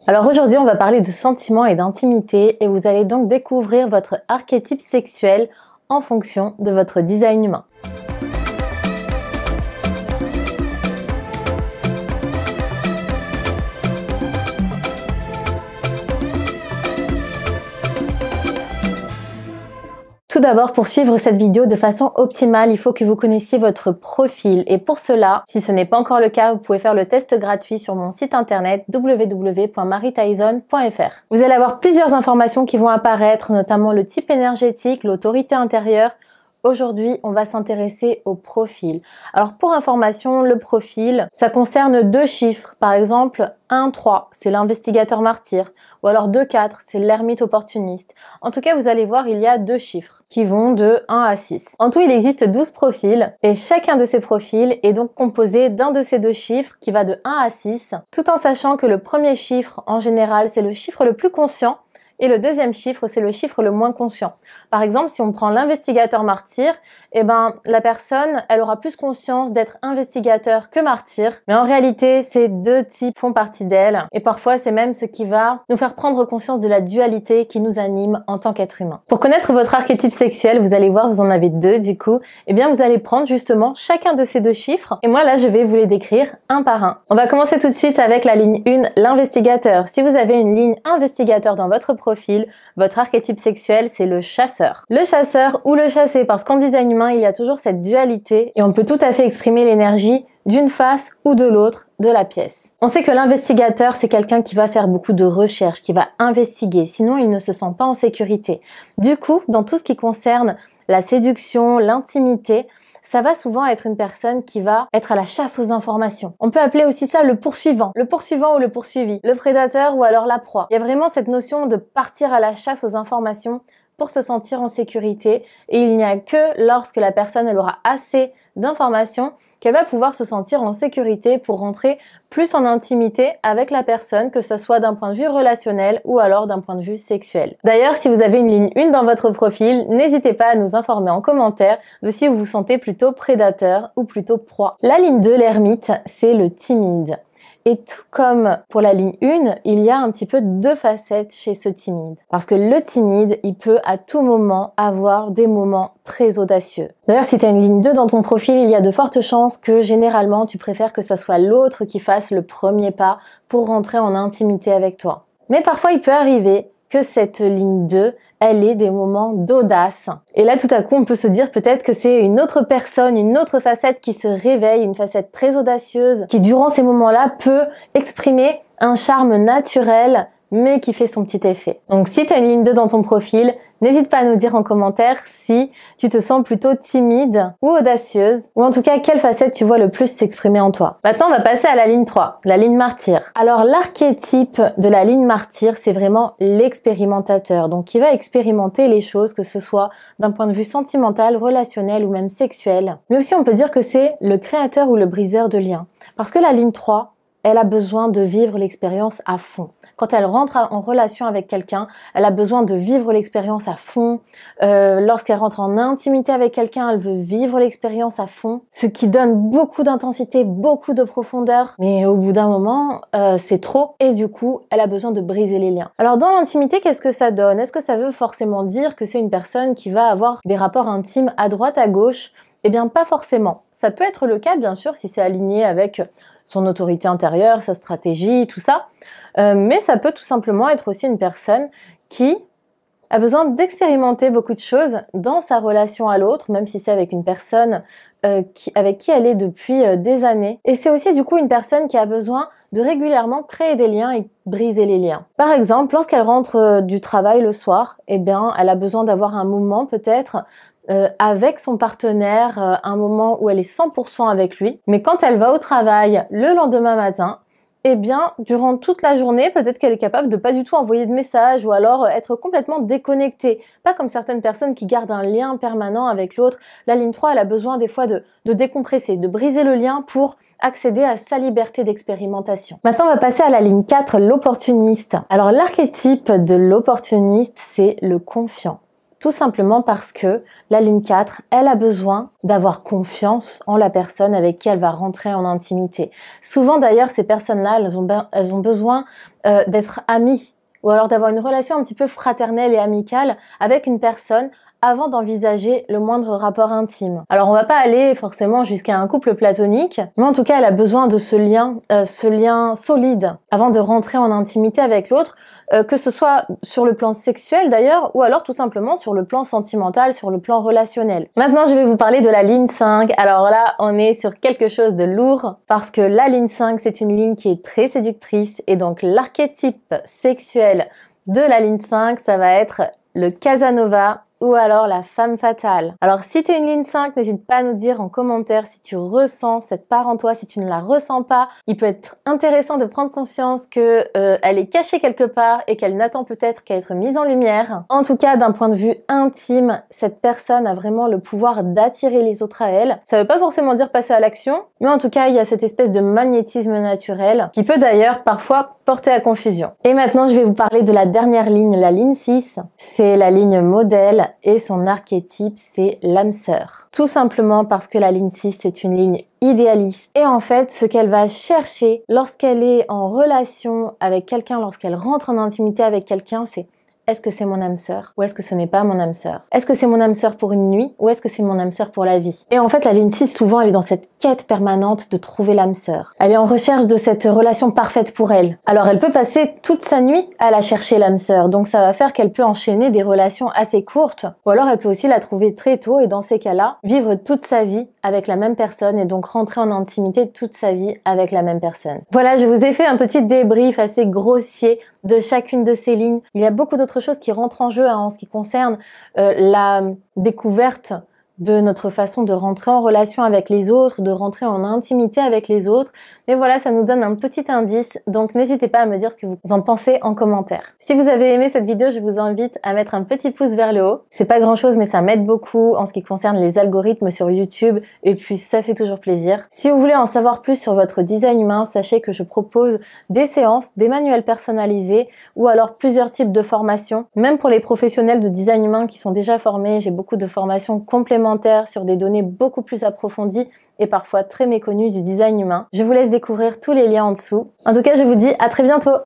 Alors aujourd'hui, on va parler de sentiments et d'intimité et vous allez donc découvrir votre archétype sexuel en fonction de votre design humain. Tout d'abord, pour suivre cette vidéo de façon optimale, il faut que vous connaissiez votre profil. Et pour cela, si ce n'est pas encore le cas, vous pouvez faire le test gratuit sur mon site internet www.marytyson.fr. Vous allez avoir plusieurs informations qui vont apparaître, notamment le type énergétique, l'autorité intérieure. Aujourd'hui, on va s'intéresser au profil. Alors pour information, le profil, ça concerne deux chiffres. Par exemple, 1-3, c'est l'investigateur martyr. Ou alors 2-4, c'est l'ermite opportuniste. En tout cas, vous allez voir, il y a deux chiffres qui vont de 1 à 6. En tout, il existe 12 profils et chacun de ces profils est donc composé d'un de ces deux chiffres qui va de 1 à 6, tout en sachant que le premier chiffre, en général, c'est le chiffre le plus conscient. Et le deuxième chiffre, c'est le chiffre le moins conscient. Par exemple, si on prend l'investigateur martyr, la personne, elle aura plus conscience d'être investigateur que martyr. Mais en réalité, ces deux types font partie d'elle. Et parfois, c'est même ce qui va nous faire prendre conscience de la dualité qui nous anime en tant qu'être humain. Pour connaître votre archétype sexuel, vous allez voir, vous en avez deux du coup. Vous allez prendre justement chacun de ces deux chiffres. Et moi, là, je vais vous les décrire un par un. On va commencer tout de suite avec la ligne 1, l'investigateur. Si vous avez une ligne investigateur dans votre profil, votre archétype sexuel, c'est le chasseur. Le chasseur ou le chassé, parce qu'en design humain, il y a toujours cette dualité et on peut tout à fait exprimer l'énergie d'une face ou de l'autre de la pièce. On sait que l'investigateur, c'est quelqu'un qui va faire beaucoup de recherches, qui va investiguer, sinon il ne se sent pas en sécurité. Du coup, dans tout ce qui concerne la séduction, l'intimité, ça va souvent être une personne qui va être à la chasse aux informations. On peut appeler aussi ça le poursuivant ou le poursuivi, le prédateur ou alors la proie. Il y a vraiment cette notion de partir à la chasse aux informations pour se sentir en sécurité et il n'y a que lorsque la personne elle aura assez d'informations qu'elle va pouvoir se sentir en sécurité pour rentrer plus en intimité avec la personne, que ce soit d'un point de vue relationnel ou alors d'un point de vue sexuel. D'ailleurs, si vous avez une ligne 1 dans votre profil, n'hésitez pas à nous informer en commentaire de si vous vous sentez plutôt prédateur ou plutôt proie. La ligne 2, l'ermite, c'est le timide. Et tout comme pour la ligne 1, il y a un petit peu deux facettes chez ce timide. Parce que le timide, il peut à tout moment avoir des moments très audacieux. D'ailleurs, si tu as une ligne 2 dans ton profil, il y a de fortes chances que généralement, tu préfères que ça soit l'autre qui fasse le premier pas pour rentrer en intimité avec toi. Mais parfois, il peut arriver que cette ligne 2, elle ait des moments d'audace. Et là, tout à coup, on peut se dire peut-être que c'est une autre personne, une autre facette qui se réveille, une facette très audacieuse, qui durant ces moments-là peut exprimer un charme naturel, mais qui fait son petit effet. Donc si tu as une ligne 2 dans ton profil, n'hésite pas à nous dire en commentaire si tu te sens plutôt timide ou audacieuse, ou en tout cas quelle facette tu vois le plus s'exprimer en toi. Maintenant, on va passer à la ligne 3, la ligne martyr. Alors l'archétype de la ligne martyr, c'est vraiment l'expérimentateur, donc qui va expérimenter les choses, que ce soit d'un point de vue sentimental, relationnel ou même sexuel. Mais aussi on peut dire que c'est le créateur ou le briseur de liens, parce que la ligne 3, elle a besoin de vivre l'expérience à fond. Quand elle rentre en relation avec quelqu'un, elle a besoin de vivre l'expérience à fond. Lorsqu'elle rentre en intimité avec quelqu'un, elle veut vivre l'expérience à fond, ce qui donne beaucoup d'intensité, beaucoup de profondeur. Mais au bout d'un moment, c'est trop et du coup, elle a besoin de briser les liens. Alors dans l'intimité, qu'est-ce que ça donne? Est-ce que ça veut forcément dire que c'est une personne qui va avoir des rapports intimes à droite, à gauche? Eh bien, pas forcément. Ça peut être le cas, bien sûr, si c'est aligné avec son autorité intérieure, sa stratégie, tout ça. Mais ça peut tout simplement être aussi une personne qui a besoin d'expérimenter beaucoup de choses dans sa relation à l'autre, même si c'est avec une personne avec qui elle est depuis des années. Et c'est aussi du coup une personne qui a besoin de régulièrement créer des liens et briser les liens. Par exemple, lorsqu'elle rentre du travail le soir, elle a besoin d'avoir un moment peut-être avec son partenaire, un moment où elle est 100% avec lui. Mais quand elle va au travail le lendemain matin, durant toute la journée, peut-être qu'elle est capable de pas du tout envoyer de messages ou alors être complètement déconnectée. Pas comme certaines personnes qui gardent un lien permanent avec l'autre. La ligne 3, elle a besoin des fois de décompresser, de briser le lien pour accéder à sa liberté d'expérimentation. Maintenant, on va passer à la ligne 4, l'opportuniste. Alors, l'archétype de l'opportuniste, c'est le confiant. Tout simplement parce que la ligne 4, elle a besoin d'avoir confiance en la personne avec qui elle va rentrer en intimité. Souvent d'ailleurs, ces personnes-là, elles ont besoin d'être amies ou alors d'avoir une relation un petit peu fraternelle et amicale avec une personne avant d'envisager le moindre rapport intime. Alors on va pas aller forcément jusqu'à un couple platonique, mais en tout cas elle a besoin de ce lien solide avant de rentrer en intimité avec l'autre, que ce soit sur le plan sexuel d'ailleurs, ou alors tout simplement sur le plan sentimental, sur le plan relationnel. Maintenant je vais vous parler de la ligne 5. Alors là on est sur quelque chose de lourd, parce que la ligne 5 c'est une ligne qui est très séductrice, et donc l'archétype sexuel de la ligne 5, ça va être le Casanova, ou alors la femme fatale. Alors si tu es une ligne 5, n'hésite pas à nous dire en commentaire si tu ressens cette part en toi. Si tu ne la ressens pas, il peut être intéressant de prendre conscience que elle est cachée quelque part et qu'elle n'attend peut-être qu'à être mise en lumière. En tout cas, d'un point de vue intime, cette personne a vraiment le pouvoir d'attirer les autres à elle. Ça veut pas forcément dire passer à l'action, mais en tout cas, il y a cette espèce de magnétisme naturel qui peut d'ailleurs parfois porter à confusion. Et maintenant, je vais vous parler de la dernière ligne, la ligne 6. C'est la ligne modèle et son archétype, c'est l'âme sœur. Tout simplement parce que la ligne 6, c'est une ligne idéaliste. Et en fait, ce qu'elle va chercher lorsqu'elle est en relation avec quelqu'un, lorsqu'elle rentre en intimité avec quelqu'un, c'est: est-ce que c'est mon âme sœur ou est-ce que ce n'est pas mon âme sœur? Est-ce que c'est mon âme sœur pour une nuit ou est-ce que c'est mon âme sœur pour la vie? Et en fait, la ligne 6, souvent, elle est dans cette quête permanente de trouver l'âme sœur. Elle est en recherche de cette relation parfaite pour elle. Alors, elle peut passer toute sa nuit à la chercher, l'âme sœur. Donc, ça va faire qu'elle peut enchaîner des relations assez courtes. Ou alors, elle peut aussi la trouver très tôt et dans ces cas-là, vivre toute sa vie avec la même personne et donc rentrer en intimité toute sa vie avec la même personne. Voilà, je vous ai fait un petit débrief assez grossier de chacune de ces lignes. Il y a beaucoup d'autres choses qui rentrent en jeu en ce qui concerne la découverte de notre façon de rentrer en relation avec les autres, de rentrer en intimité avec les autres. Mais voilà, ça nous donne un petit indice, donc n'hésitez pas à me dire ce que vous en pensez en commentaire. Si vous avez aimé cette vidéo, je vous invite à mettre un petit pouce vers le haut. C'est pas grand chose, mais ça m'aide beaucoup en ce qui concerne les algorithmes sur YouTube, et puis ça fait toujours plaisir. Si vous voulez en savoir plus sur votre design humain, sachez que je propose des séances, des manuels personnalisés, ou alors plusieurs types de formations. Même pour les professionnels de design humain qui sont déjà formés, j'ai beaucoup de formations complémentaires sur des données beaucoup plus approfondies et parfois très méconnues du design humain. Je vous laisse découvrir tous les liens en dessous. En tout cas, je vous dis à très bientôt!